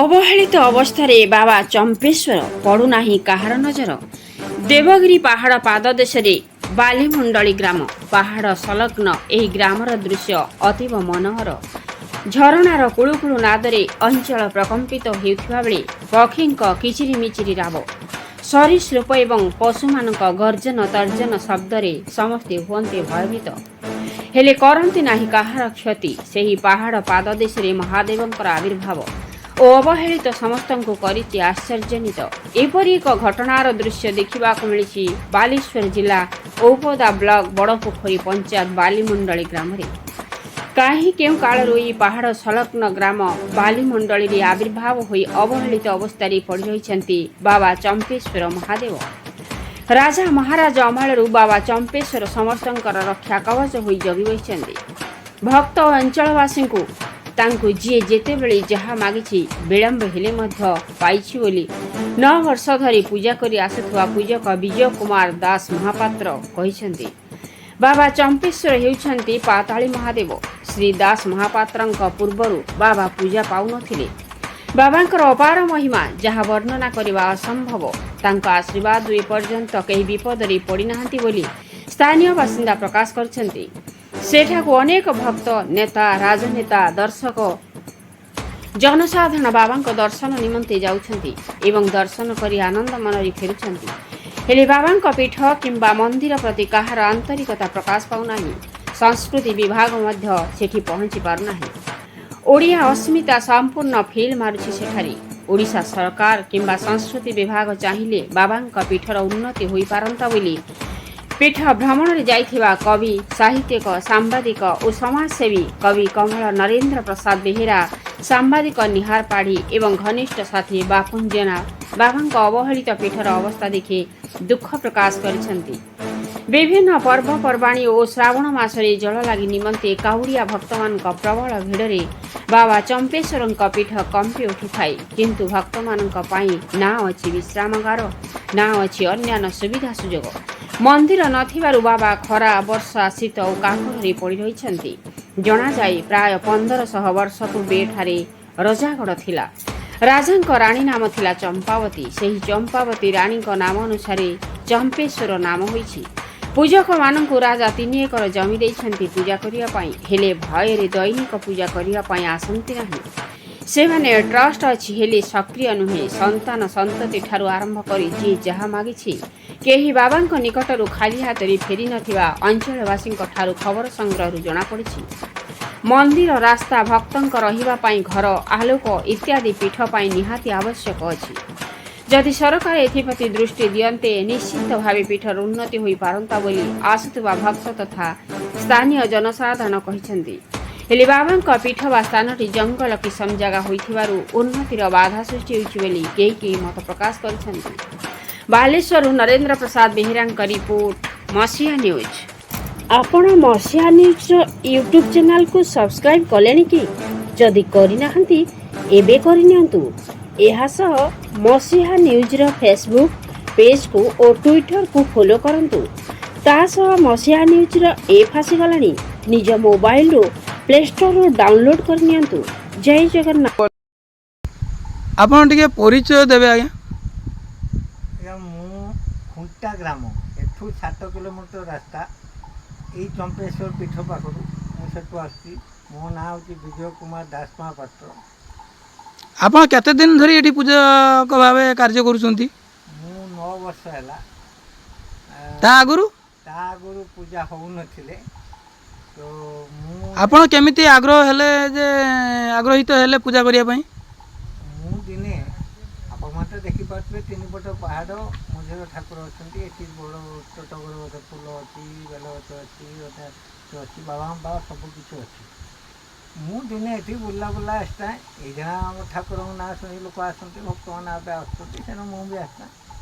ଅବହେଳିତ ଅବସ୍ଥାରେ ବାବା ଚମ୍ପେଶ୍ୱର ପଡ଼ୁନାହିଁ କାହାର ନଜର। ଦେବଗିରି ପାହାଡ଼ ପାଦଦେଶରେ ବାଲିମଣ୍ଡଳୀ ଗ୍ରାମ। ପାହାଡ଼ ସଂଲଗ୍ନ ଏହି ଗ୍ରାମର ଦୃଶ୍ୟ ଅତୀବ ମନୋହର। ଝରଣାର କୁଳୁକୁଳୁ ନାଦରେ ଅଞ୍ଚଳ ପ୍ରକମ୍ପିତ ହେଉଥିବା ବେଳେ ପକ୍ଷୀଙ୍କ କିଚିରିମିଚିରି ରାବ, ସରୀସୃପ ଏବଂ ପଶୁମାନଙ୍କ ଗର୍ଜନ ତର୍ଜନ ଶବ୍ଦରେ ସମସ୍ତେ ହୁଅନ୍ତି ଭୟଭୀତ। ହେଲେ କରନ୍ତି ନାହିଁ କାହାର କ୍ଷତି। ସେହି ପାହାଡ଼ ପାଦଦେଶରେ ମହାଦେବଙ୍କର ଆବିର୍ଭାବ ଓ ଅବହେଳିତ ସମସ୍ତଙ୍କୁ କରିଛି ଆଶ୍ଚର୍ଯ୍ୟାନ୍ୱିତ। ଏପରି ଏକ ଘଟଣାର ଦୃଶ୍ୟ ଦେଖିବାକୁ ମିଳିଛି ବାଲେଶ୍ୱର ଜିଲ୍ଲା ଔପଦା ବ୍ଲକ ବଡ଼ପୋଖରୀ ପଞ୍ଚାୟତ ବାଲିମଣ୍ଡଳୀ ଗ୍ରାମରେ। କାହିଁ କେଉଁ କାଳରୁ ଏହି ପାହାଡ଼ ସଂଲଗ୍ନ ଗ୍ରାମ ବାଲିମଣ୍ଡଳୀରେ ଆବିର୍ଭାବ ହୋଇ ଅବହେଳିତ ଅବସ୍ଥାରେ ପଡ଼ି ରହିଛନ୍ତି ବାବା ଚମ୍ପେଶ୍ୱର ମହାଦେବ। ରାଜା ମହାରାଜ ଅମଳରୁ ବାବା ଚମ୍ପେଶ୍ୱର ସମସ୍ତଙ୍କର ରକ୍ଷା କବଚ ହୋଇ ଜଗି ବସିଛନ୍ତି। ଭକ୍ତ ଓ ଅଞ୍ଚଳବାସୀଙ୍କୁ ତାଙ୍କୁ ଯିଏ ଯେତେବେଳେ ଯାହା ମାଗିଛି ବିଳମ୍ବ ହେଲେ ମଧ୍ୟ ପାଇଛି ବୋଲି 9 ବର୍ଷ ଧରି ପୂଜା କରି ଆସୁଥିବା ପୂଜକ ବିଜୟ କୁମାର ଦାସ ମହାପାତ୍ର କହିଛନ୍ତି। ବାବା ଚମ୍ପେଶ୍ୱର ହେଉଛନ୍ତି ପାତାଳୀ ମହାଦେବ। ଶ୍ରୀ ଦାସ ମହାପାତ୍ରଙ୍କ ପୂର୍ବରୁ ବାବା ପୂଜା ପାଉନଥିଲେ। ବାବାଙ୍କର ଅପାର ମହିମା ଯାହା ବର୍ଣ୍ଣନା କରିବା ଅସମ୍ଭବ। ତାଙ୍କ ଆଶୀର୍ବାଦ ଏପର୍ଯ୍ୟନ୍ତ କେହି ବିପଦରେ ପଡ଼ିନାହାନ୍ତି ବୋଲି ସ୍ଥାନୀୟ ବାସିନ୍ଦା ପ୍ରକାଶ କରିଛନ୍ତି। ସେଠାକୁ ଅନେକ ଭକ୍ତ, ନେତା, ରାଜନେତା, ଦର୍ଶକ, ଜନସାଧାରଣ ବାବାଙ୍କ ଦର୍ଶନ ନିମନ୍ତେ ଯାଉଛନ୍ତି ଏବଂ ଦର୍ଶନ କରି ଆନନ୍ଦ ମନରେ ଫେରୁଛନ୍ତି। ହେଲେ ବାବାଙ୍କ ପୀଠ କିମ୍ବା ମନ୍ଦିର ପ୍ରତି କାହାର ଆନ୍ତରିକତା ପ୍ରକାଶ ପାଉନାହିଁ। ସଂସ୍କୃତି ବିଭାଗ ମଧ୍ୟ ସେଠି ପହଞ୍ଚି ପାରୁନାହିଁ। ଓଡ଼ିଆ ଅସ୍ମିତା ସମ୍ପୂର୍ଣ୍ଣ ଫେଲ୍ ମାରୁଛି ସେଠାରେ। ଓଡ଼ିଶା ସରକାର କିମ୍ବା ସଂସ୍କୃତି ବିଭାଗ ଚାହିଁଲେ ବାବାଙ୍କ ପୀଠର ଉନ୍ନତି ହୋଇପାରନ୍ତା ବୋଲି ପୀଠ ଭ୍ରମଣରେ ଯାଇଥିବା କବି, ସାହିତ୍ୟିକ, ସାମ୍ବାଦିକ ଓ ସମାଜସେବୀ କବି କମଳ ନରେନ୍ଦ୍ର ପ୍ରସାଦ ବେହେରା, ସାମ୍ବାଦିକ ନିହାର ପାଢ଼ୀ ଏବଂ ଘନିଷ୍ଠ ସାଥୀ ବାପୁନ ଜେନା ବାବାଙ୍କ ଅବହେଳିତ ପୀଠର ଅବସ୍ଥା ଦେଖି ଦୁଃଖ ପ୍ରକାଶ କରିଛନ୍ତି। ବିଭିନ୍ନ ପର୍ବପର୍ବାଣୀ ଓ ଶ୍ରାବଣ ମାସରେ ଜଳ ଲାଗି ନିମନ୍ତେ କାଉଡ଼ିଆ ଭକ୍ତମାନଙ୍କ ପ୍ରବଳ ଭିଡ଼ରେ ବାବା ଚମ୍ପେଶ୍ୱରଙ୍କ ପୀଠ କମ୍ପି ଉଠିଥାଏ। କିନ୍ତୁ ଭକ୍ତମାନଙ୍କ ପାଇଁ ନା ଅଛି ବିଶ୍ରାମାଗାର, ନା ଅଛି ଅନ୍ୟାନ୍ୟ ସୁବିଧା ସୁଯୋଗ। ମନ୍ଦିର ନଥିବାରୁ ବାବା ଖରା, ବର୍ଷା, ଶୀତ ଓ କାକରରେ ପଡ଼ି ରହିଛନ୍ତି। ଜଣାଯାଏ ପ୍ରାୟ 1500 ବର୍ଷ ପୂର୍ବେ ଏଠାରେ ରଜାଗଡ଼ ଥିଲା। ରାଜାଙ୍କ ରାଣୀ ନାମ ଥିଲା ଚମ୍ପାବତୀ। ସେହି ଚମ୍ପାବତୀ ରାଣୀଙ୍କ ନାମ ଅନୁସାରେ ଚମ୍ପେଶ୍ୱର ନାମ ହୋଇଛି। ପୂଜକମାନଙ୍କୁ ରାଜା 3 ଏକର ଜମି ଦେଇଛନ୍ତି ପୂଜା କରିବା ପାଇଁ। ହେଲେ ଭୟରେ ଦୈନିକ ପୂଜା କରିବା ପାଇଁ ଆସନ୍ତି ନାହିଁ। ସେମାନେ ଟ୍ରଷ୍ଟ ଅଛି ହେଲେ ସକ୍ରିୟ ନୁହେଁ। ସନ୍ତାନ ସନ୍ତତି ଠାରୁ ଆରମ୍ଭ କରି ଯିଏ ଯାହା ମାଗିଛି କେହି ବାବାଙ୍କ ନିକଟରୁ ଖାଲି ହାତରେ ଫେରି ନଥିବା ଅଞ୍ଚଳବାସୀଙ୍କ ଠାରୁ ଖବର ସଂଗ୍ରହରୁ ଜଣାପଡ଼ିଛି। ମନ୍ଦିର, ରାସ୍ତା, ଭକ୍ତଙ୍କ ରହିବା ପାଇଁ ଘର, ଆଲୋକ ଇତ୍ୟାଦି ପୀଠ ପାଇଁ ନିହାତି ଆବଶ୍ୟକ ଅଛି। ଯଦି ସରକାର ଏଥିପ୍ରତି ଦୃଷ୍ଟି ଦିଅନ୍ତେ ନିଶ୍ଚିତ ଭାବେ ପୀଠର ଉନ୍ନତି ହୋଇପାରନ୍ତା ବୋଲି ଆସୁଥିବା ଭକ୍ତ ତଥା ସ୍ଥାନୀୟ ଜନସାଧାରଣ କହିଛନ୍ତି। ହେଲେ ବାବାଙ୍କ ପୀଠ ବା ସ୍ଥାନଟି ଜଙ୍ଗଲ କିସମ ଜାଗା ହୋଇଥିବାରୁ ଉନ୍ନତିର ବାଧା ସୃଷ୍ଟି ହେଉଛି ବୋଲି କେହି କେହି ମତ ପ୍ରକାଶ କରିଛନ୍ତି। ବାଲେଶ୍ୱରରୁ ନରେନ୍ଦ୍ର ପ୍ରସାଦ ବେହେରାଙ୍କ ରିପୋର୍ଟ, ମସିହା ନ୍ୟୁଜ୍। ଆପଣ ମସିହା ନ୍ୟୁଜ୍ର ୟୁଟ୍ୟୁବ୍ ଚ୍ୟାନେଲକୁ ସବସ୍କ୍ରାଇବ୍ କଲେଣି କି? ଯଦି କରିନାହାନ୍ତି ଏବେ କରିନିଅନ୍ତୁ। ଏହା ସହ ମସିହା ନ୍ୟୁଜ୍ର ଫେସବୁକ୍ ପେଜ୍କୁ ଓ ଟ୍ୱିଟରକୁ ଫଲୋ କରନ୍ତୁ। ତା ସହ ମସିହା ନ୍ୟୁଜ୍ର ଏପ୍ ଆସିଗଲାଣି। ନିଜ ମୋବାଇଲରୁ ପ୍ଲେ ଷ୍ଟୋରରୁ ଡାଉନଲୋଡ୍ କରିନିଅନ୍ତୁ। ଜୟ ଜଗନ୍ନାଥ। ଆପଣ ଟିକେ ପରିଚୟ ଦେବେ ଆଜ୍ଞା? ଆଜ୍ଞା, ମୁଁ ଖୁଣ୍ଟା ଗ୍ରାମ, ଏଠୁ 7 କିଲୋମିଟର ରାସ୍ତା, ଏଇ ଚମ୍ପେଶ୍ୱର ପୀଠ ପାଖରୁ ମୁଁ ସେଠୁ ଆସୁଛି। ମୋ ନାଁ ହେଉଛି ବିଜୟ କୁମାର ଦାସ ମହାପାତ୍ର। ଆପଣ କେତେ ଦିନ ଧରି ଏଠି ପୂଜକ ଭାବେ କାର୍ଯ୍ୟ କରୁଛନ୍ତି? ମୁଁ 9 ବର୍ଷ ହେଲା। ତା ଆଗରୁ ପୂଜା ହେଉନଥିଲେ। ତ ମୁଁ ଆପଣ କେମିତି ଆଗ୍ରହୀତ ହେଲେ ପୂଜା କରିବା ପାଇଁ? ମୁଁ ଦିନେ ଆପଣମାନେ ତ ଦେଖିପାରୁଥିବେ 3 ପଟ ପାହାଡ଼ ମଝିରେ ଠାକୁର ଅଛନ୍ତି। ଏଠି ବଡ଼ ଟଗର ଗଛ, ଫୁଲ ଅଛି, ବେଲ ଗଛ ଅଛି, ଅଛି, ବାବା ସବୁ କିଛି ଅଛି। ମୁଁ ଦିନେ ଏଠି ବୁଲା ଆସିଥାଏ। ଏଇଦିନ ଆମ ଠାକୁରଙ୍କ ନାଁ ଶୁଣି ଲୋକ ଆସନ୍ତି, ଭକ୍ତମାନେ ଏବେ ଆସୁଛନ୍ତି, ତେଣୁ ମୁଁ ବି ଆସିଥାଏ।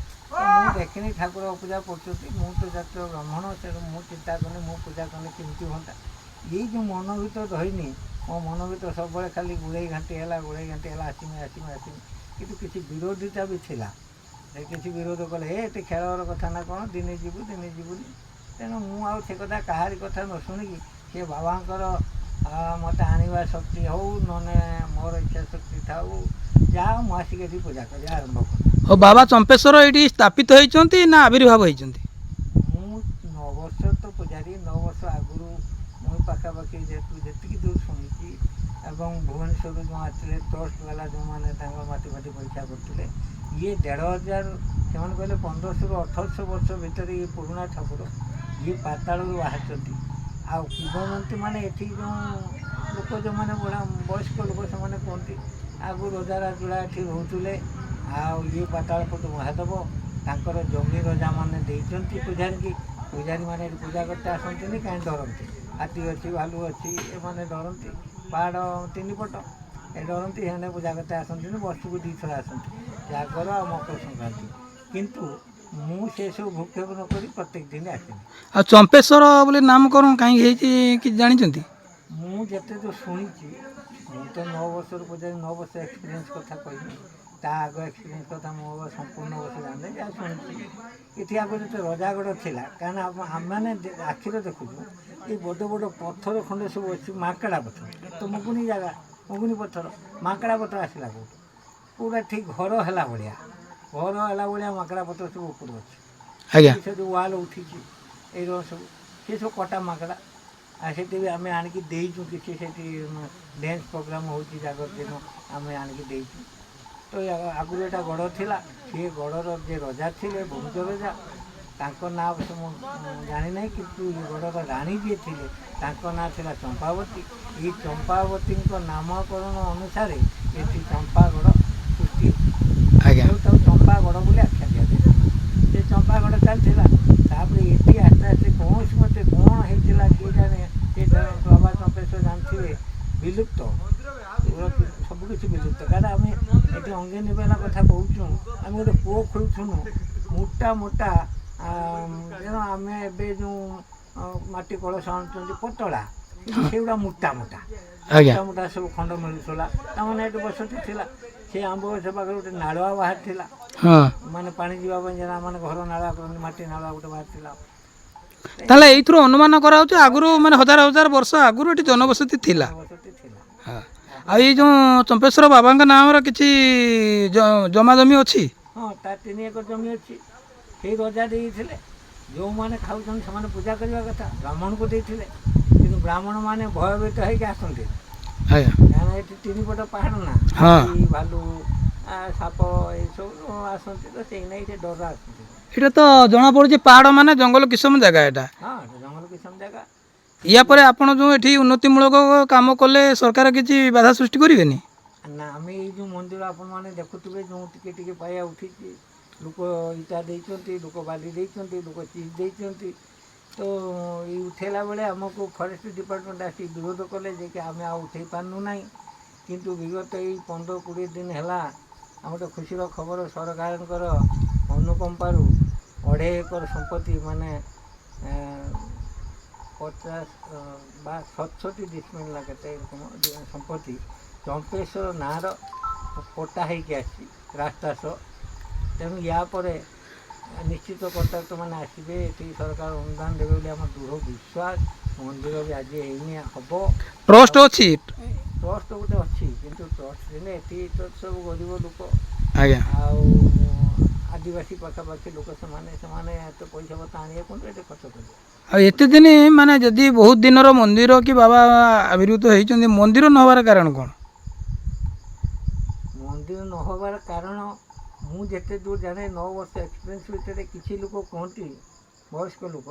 ମୁଁ ଦେଖିନି ଠାକୁର ପୂଜା କରୁଛନ୍ତି। ମୁଁ ତ ଜାତୀୟ ବ୍ରାହ୍ମଣ, ତେଣୁ ମୁଁ ଚିନ୍ତା କଲି ମୁଁ ପୂଜା କଲେ କେମିତି ହୁଅନ୍ତା। ଏଇ ଯେଉଁ ମନ ଭିତରେ ରହିନି, ମୋ ମନ ଭିତରେ ସବୁବେଳେ ଖାଲି ଗୁଡ଼େଇ ଘାଣ୍ଟି ହେଲା ଆସିମି। କିନ୍ତୁ କିଛି ବିରୋଧିତା ବି ଥିଲା। କିଛି ବିରୋଧ କଲେ ଏଠି ଖେଳର କଥା ନା କ'ଣ, ଦିନେ ଯିବୁନି। ତେଣୁ ମୁଁ ଆଉ ସେ କଥା କାହାରି କଥା ନ ଶୁଣିକି ସେ ବାବାଙ୍କର ମୋତେ ଆଣିବା ଶକ୍ତି ହେଉ, ନହେଲେ ମୋର ଇଚ୍ଛା ଶକ୍ତି ଥାଉ, ଯାହା ମୁଁ ଆସିକି ଏଠି ପୂଜା କରିବା ଆରମ୍ଭ କଲି। ଓ ବାବା ଚମ୍ପେଶ୍ୱର ଏଇଠି ସ୍ଥାପିତ ହେଇଛନ୍ତି ନା ଆବିର୍ଭାବ ହେଇଛନ୍ତି? ମୁଁ 9 ବର୍ଷ ତ ପୂଜାରୀ, 9 ବର୍ଷ ଆଗରୁ ମୁଁ ପାଖାପାଖି ଯେତିକି ଦୂର ଶୁଣିଛି ଏବଂ ଭୁବନେଶ୍ୱରରୁ ଯେଉଁ ଆସିଥିଲେ ଟ୍ରଷ୍ଟ ବାଲା ଯେଉଁମାନେ ତାଙ୍କ ମାଟି ଫାଟି ପରୀକ୍ଷା କରୁଥିଲେ, ଇଏ 1500 ସେମାନେ କହିଲେ 1500ରୁ 1800 ବର୍ଷ ଭିତରେ ଇଏ ପୁରୁଣା ଠାକୁର, ଇଏ ପାତାଳରୁ ବାହାରିଛନ୍ତି। ଆଉ କିମ୍ବଦନ୍ତୀ ମାନେ ଏଠି ଯେଉଁ ଲୋକ ଯେଉଁମାନେ ବୟସ୍କ ଲୋକ ସେମାନେ କୁହନ୍ତି ଆଗରୁ ରଜା ରାଜୁଡ଼ା ଏଠି ରହୁଥିଲେ, ଆଉ ଇଏ ପାତାଳ ପଟୁ ମହାଦେବ ତାଙ୍କର ଜମି ରଜାମାନେ ଦେଇଛନ୍ତି ପୂଜାରୀକି। ପୂଜାରୀମାନେ ଏଠି ପୂଜା କରତେ ଆସନ୍ତିନି, କାହିଁ ଡରନ୍ତି? ହାତୀ ଅଛି, ଭାଲୁ ଅଛି, ଏମାନେ ଡରନ୍ତି। ପାହାଡ଼ 3 ପଟ ଏ ଡରନ୍ତି, ସେମାନେ ପୂଜା କରତେ ଆସନ୍ତିନି। ବର୍ଷକୁ 2 ଥର ଆସନ୍ତି, ଜାଗର ଆଉ ମକର ସଂକ୍ରାନ୍ତି। କିନ୍ତୁ ମୁଁ ସେସବୁ ଭୂକ୍ଷେପ ନ କରି ପ୍ରତ୍ୟେକ ଦିନ ଆସିବି। ଆଉ ଚମ୍ପେଶ୍ୱର ବୋଲି ନାମକରଣ କାହିଁକି ହେଇଛି କିଛି ଜାଣିଛନ୍ତି? ମୁଁ ଯେତେ ଦୂର ଶୁଣିଛି, ମୁଁ ତ 9 ବର୍ଷର ପୂଜାରୀ, 9 ବର୍ଷ ଏକ୍ସପିରିଏନ୍ସ କଥା କହିବି, ତା ଆଗ ଏକ୍ସପିରିଏନ୍ସ କଥା ମୁଁ ସମ୍ପୂର୍ଣ୍ଣ ବର୍ଷ ଜାଣିନି। ଯାହା ଶୁଣିଛି ଏଠି ଆଗରୁ ଯେତେ ରଜାଗଡ଼ ଥିଲା, କାରଣ ଆମେମାନେ ଆଖିରେ ଦେଖୁଛୁ ଏ ବଡ଼ ବଡ଼ ପଥର ଖଣ୍ଡେ ସବୁ ଅଛି, ମାଙ୍କଡ଼ା ପଥର ତ ମୁଗୁନି ଜାଗା, ମୁଗୁନି ପଥର, ମାଙ୍କଡ଼ା ପଥର ଆସିଲା କେଉଁଠୁ? ପୁରା ଠିକ୍ ଘର ହେଲା ଭଳିଆ ମାଙ୍କଡ଼ା ପଥର ସବୁ ଉପରୁ ଅଛି। ଆଜ୍ଞା। ସେ ଯେଉଁ ୱାଲ୍ ଉଠିଛି ଏଇର ସବୁ ସେ ସବୁ କଟା ମାଙ୍କଡ଼ା। ଆଉ ସେଠି ବି ଆମେ ଆଣିକି ଦେଇଛୁ କିଛି, ସେଠି ଡ୍ୟାନ୍ସ ପ୍ରୋଗ୍ରାମ୍ ହେଉଛି ଜାଗର ଦିନ ଆମେ ଆଣିକି ଦେଇଛୁ। ତ ଆଗରୁ ଏଇଟା ଗଡ଼ ଥିଲା। ସିଏ ଗଡ଼ର ଯେ ରଜା ଥିଲେ ଭୌଜ ରଜା, ତାଙ୍କ ନାଁ ଅବଶ୍ୟ ମୁଁ ଜାଣିନାହିଁ, କିନ୍ତୁ ଏ ଗଡ଼ର ରାଣୀ ଯିଏ ଥିଲେ ତାଙ୍କ ନାଁ ଥିଲା ଚମ୍ପାବତୀ। ଏଇ ଚମ୍ପାବତୀଙ୍କ ନାମକରଣ ଅନୁସାରେ ଏଠି ଚମ୍ପାଗଡ଼ ସୃଷ୍ଟି ଆଜ୍ଞା। ତାକୁ ଚମ୍ପାଗଡ଼ ବୋଲି ଆଖ୍ୟା ଦିଆଯାଏ। ସେ ଚମ୍ପାଗଡ଼ ଚାଲିଥିଲା। ତାପରେ ଏଠି ଆସ୍ତେ ଆସ୍ତେ କୌଣସି ମତେ କ'ଣ ହେଇଥିଲା କିଏ ଜାଣେ, ସେ ବାବା ଚମ୍ପେଶ୍ୱର ଜାଣିଥିବେ ବିଲୁପ୍ତ, ସବୁକିଛି ବିଲୁପ୍ତ। କାରଣ ଆମେ ଏଠି ଅଙ୍ଗେ ନିବେଦନ କଥା କହୁଛୁ, ଆମେ ଗୋଟେ କୂଅ ଖୋଳୁଥିଲୁ ମୋଟା ତେଣୁ ଆମେ ଏବେ ଯେଉଁ ମାଟି କଳସ ଆଣୁଛନ୍ତି ପତଳା, କିନ୍ତୁ ସେଗୁଡ଼ା ମୋଟା ଆଜ୍ଞା। ସବୁ ଖଣ୍ଡ ମିଳୁଥିଲା। ତାମାନେ ଏଠି ବସତି ଥିଲା। ସେ ଆମ୍ବ ଗଛ ପାଖରେ ଗୋଟେ ନାଳୁଆ ବାହାରିଥିଲା, ହଁ। ମାନେ ପାଣି ଯିବା ପାଇଁ ଯେନା ମାନେ ଘର ନାଳୁଆ କରନ୍ତି, ମାଟି ନାଳୁଆ ଗୋଟେ ବାହାରିଥିଲା। ତାହେଲେ ଏଇଥିରୁ ଅନୁମାନ କରାହେଉଛି ଆଗରୁ ମାନେ ହଜାର ହଜାର ବର୍ଷ ଆଗରୁ ଏଠି ଜନବସତି ଥିଲା। ବସତି ଥିଲା। ହଁ। ଆଉ ଏଇ ଯେଉଁ ଚମ୍ପେଶ୍ୱର ବାବାଙ୍କ ନାମର କିଛି ଜମା ଜମି ଅଛି? ହଁ, ତା 3 ଏକର ଜମି ଅଛି। ସେଇ ରଜା ଦେଇଥିଲେ। ଯେଉଁମାନେ ଖାଉଛନ୍ତି ସେମାନେ ପୂଜା କରିବା କଥା ବ୍ରାହ୍ମଣକୁ ଦେଇଥିଲେ, କିନ୍ତୁ ବ୍ରାହ୍ମଣମାନେ ଭୟଭୀତ ହେଇକି ଆସନ୍ତି। ଆଜ୍ଞା। କାରଣ ଏଠି 3 ପଟ ପାହାଡ଼ ନା, ହଁ। ହାତୀ, ଭାଲୁ, ସାପ ଏସବୁ ଆସନ୍ତି, ତ ସେଇ ନେଇ ସେ ଡର ଆସନ୍ତି। ଏଇଟା ତ ଜଣାପଡ଼ୁଛି ପାହାଡ଼ ମାନେ ଜଙ୍ଗଲ କିସମ ଜାଗା ଏଟା। ହଁ, ଜଙ୍ଗଲ କିସମ ଜାଗା। ୟା ପରେ ଆପଣ ଯେଉଁ ଏଠି ଉନ୍ନତିମୂଳକ କାମ କଲେ ସରକାର କିଛି ବାଧା ସୃଷ୍ଟି କରିବେନି? ନା, ଆମେ ଏଇ ଯେଉଁ ମନ୍ଦିର ଆପଣମାନେ ଦେଖୁଥିବେ, ଯେଉଁ ଟିକେ ଟିକେ ପାଇବା ଉଠିଛି, ଲୋକ ଇଟା ଦେଇଛନ୍ତି, ଲୋକ ବାଲି ଦେଇଛନ୍ତି, ଲୋକ ଚିଜ ଦେଇଛନ୍ତି। ତ ଏଇ ଉଠେଇଲା ବେଳେ ଆମକୁ ଫରେଷ୍ଟ ଡିପାର୍ଟମେଣ୍ଟ ଆସି ବିରୋଧ କଲେ ଯେ କି ଆମେ ଆଉ ଉଠେଇ ପାରୁନୁ ନାହିଁ। କିନ୍ତୁ ବିଗତ ଏଇ 15-20 ଦିନ ହେଲା ଆମ ଗୋଟେ ଖୁସିର ଖବର, ସରକାରଙ୍କର ଅନୁକମ୍ପାରୁ 2.5 ଏକର ସମ୍ପତ୍ତି, ମାନେ 50 ବା 67 ଡିସମିଲ୍ ନା କେତେ ସମ୍ପତ୍ତି ଚମ୍ପେଶ୍ୱର ନାଁର ପଟ୍ଟା ହେଇକି ଆସିଛି ରାସ୍ତା ସହ। ତେଣୁ ୟା ପରେ ନିଶ୍ଚିତ କଣ୍ଟ୍ରାକ୍ଟରମାନେ ଆସିବେ, ଏଠି ସରକାର ଅନୁଦାନ ଦେବେ ବୋଲି ଆମର ଦୃଢ଼ ବିଶ୍ୱାସ। ମନ୍ଦିର ବି ଆଜି ହେଇନି, ହେବ। ଟ୍ରଷ୍ଟ ଅଛି? ଟ୍ରଷ୍ଟ ଗୋଟେ ଅଛି, କିନ୍ତୁ ଟ୍ରଷ୍ଟ ଦିନେ ଏଠି ତ ସବୁ ଗରିବ ଲୋକ, ଆଜ୍ଞା। ଆଉ ଆଦିବାସୀ ପାଖାପାଖି ଲୋକ, ସେମାନେ ଏତେ ପଇସା ପତ୍ର ଆଣିବେ କ'ଣ ଏଠି ଖର୍ଚ୍ଚ କରିବେ। ଆଉ ଏତେ ଦିନ ମାନେ ଯଦି ବହୁତ ଦିନର ମନ୍ଦିର କି ବାବା ଆବିର୍ଭୂତ ହେଇଛନ୍ତି, ମନ୍ଦିର ନ ହେବାର କାରଣ କ'ଣ? ମନ୍ଦିର ନ ହେବାର କାରଣ ମୁଁ ଯେତେ ଦୂର ଜାଣେ, 9 ବର୍ଷ ଏକ୍ସପିରିଏନ୍ସ ଭିତରେ କିଛି ଲୋକ କୁହନ୍ତି, ବୟସ୍କ ଲୋକ,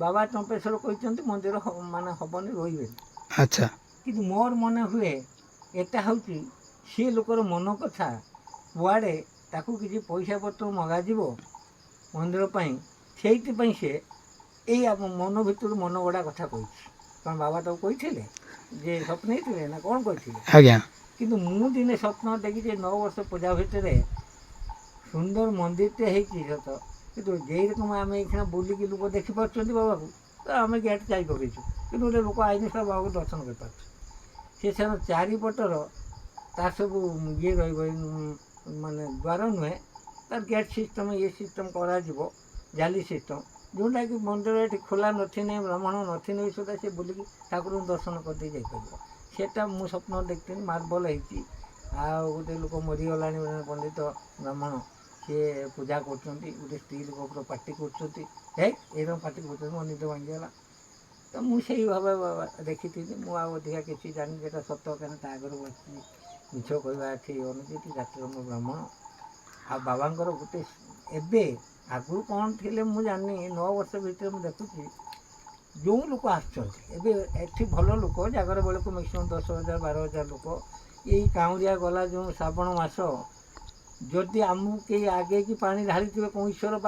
ବାବା ଚମ୍ପେଶ୍ୱର କହିଛନ୍ତି ମନ୍ଦିର ମାନେ ହେବନି, ରହିବେନି। ଆଚ୍ଛା। କିନ୍ତୁ ମୋର ମନେ ହୁଏ ଏଟା ହେଉଛି ସେ ଲୋକର ମନ କଥା। କୁଆଡ଼େ ତାକୁ କିଛି ପଇସା ପତ୍ର ମଗାଯିବ ମନ୍ଦିର ପାଇଁ, ସେଇଥିପାଇଁ ସେ ଏଇ ଆମ ମନ ଭିତରୁ ମନ ଗଡ଼ା କଥା କହିଛି। କାରଣ ବାବା ତାକୁ କହିଥିଲେ ଯେ ସ୍ୱପ୍ନେଇଥିଲେ ନା କ'ଣ କହିଥିଲେ। ଆଜ୍ଞା। କିନ୍ତୁ ମୁଁ ଦିନେ ସ୍ୱପ୍ନ ଦେଖିଛି 9 ବର୍ଷ ପୂଜା ଭିତରେ ସୁନ୍ଦର ମନ୍ଦିରଟେ ହେଇଛି ସତ, କିନ୍ତୁ ଯେଇ ରକମ ଆମେ ଏଇଖିଣା ବୁଲିକି ଲୋକ ଦେଖିପାରୁଛନ୍ତି ବାବାକୁ, ତ ଆମେ ଗେଟ୍ ଯାଇ ପକେଇଛୁ, କିନ୍ତୁ ଗୋଟେ ଲୋକ ଆଇନି ସହ ବାବାକୁ ଦର୍ଶନ କରିପାରୁଛୁ। ସେ ସେନ ଚାରିପଟର ତାର ସବୁ ଇଏ ରହିବ, ମାନେ ଦ୍ୱାର ନୁହେଁ, ତାର ଗେଟ୍ ସିଷ୍ଟମ୍, ଇଏ ସିଷ୍ଟମ୍ କରାଯିବ, ଜାଲି ସିଷ୍ଟମ୍, ଯେଉଁଟାକି ମନ୍ଦିର ଏଠି ଖୋଲା ନଥିନେ, ବ୍ରାହ୍ମଣ ନଥିନେ ବି ସୁଦ୍ଧା ସେ ବୁଲିକି ଠାକୁରଙ୍କୁ ଦର୍ଶନ କରିଦେଇ ଯାଇପାରିବ। ସେଟା ମୁଁ ସ୍ୱପ୍ନ ଦେଖିଥିଲି, ମାର୍ବଲ ହେଇଛି, ଆଉ ଗୋଟେ ଲୋକ ମରିଗଲାଣି ଜଣେ ପଣ୍ଡିତ ବ୍ରାହ୍ମଣ, ସିଏ ପୂଜା କରୁଛନ୍ତି, ଗୋଟେ ସ୍ତ୍ରୀ ଲୋକ ଉପରେ ପାଟି କରୁଛନ୍ତି, ଏଇରକମ ପାଟି କରୁଛନ୍ତି, ମୋ ନିଦ ଭାଙ୍ଗିଗଲା। ତ ମୁଁ ସେଇ ଭାବେ ଦେଖିଥିଲି। ମୁଁ ଆଉ ଅଧିକା କିଛି ଜାଣିନି ଯେଟା ସତ, କାରଣ ତା ଆଗରୁ ବସିଛି ମିଛ କହିବା ଏଠି ଅନୁଚିତ, ଜାତିର ମୁଁ ବ୍ରାହ୍ମଣ। ଆଉ ବାବାଙ୍କର ଗୋଟେ ଏବେ ଆଗରୁ କ'ଣ ଥିଲେ ମୁଁ ଜାଣିନି, 9 ବର୍ଷ ଭିତରେ ମୁଁ ଦେଖୁଛି ଯେଉଁ ଲୋକ ଆସୁଛନ୍ତି ଏବେ ଏଠି ଭଲ ଲୋକ, ଜାଗର ବେଳକୁ ମ୍ୟାକ୍ସିମମ୍ 10,000 12,000 ଲୋକ। ଏଇ କାଉଁରିଆ ଗଲା ଯେଉଁ ଶ୍ରାବଣ ମାସ, ଯଦି ଆମକୁ କେହି ଆଗେଇକି ପାଣି ଢାଳିଥିବେ କୌଣଶ୍ୱର